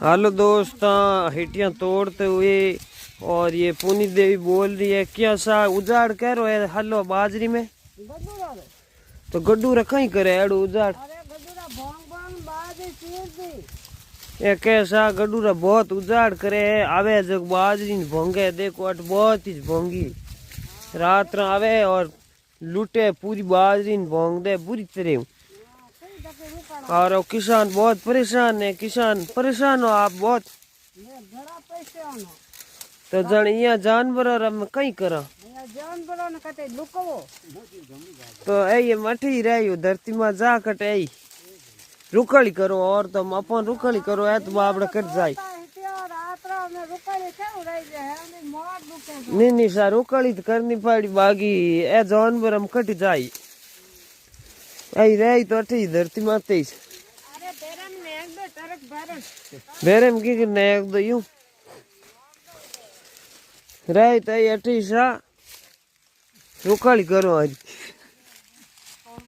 Hello दोस्त, हिटियां तोड़ते हुए और ये पुनी देवी बोल रही है क्या सा उजाड़ कह रहे है हलो बाजरी में तो गड्डू रखा ही करे एडू उजाड़ ये कैसा गड्डूरा बहुत उजाड़ करे है आवे जग बाजरी भोंगे देखो अट बहुत ही भोंगी रात आवे और लूटे पूरी बाजरी भोंग दे पूरी तरह और किसान बहुत परेशान है। किसान परेशान हो आप बहुत तो जन यहाँ जानवर कई करा तो ये मठी रही धरती में जा कटे रुकड़ी करो और तुम अपन रुकड़ी करो है तो आपड़ा कट जाए नहीं सा रुकड़ी तो करनी पड़ी बागी ए जानवर हम कट जाए आई रही तो अठी धरती माते बेरे में की नेक दो यूं रही तो अठी सा रुकाली करो आज।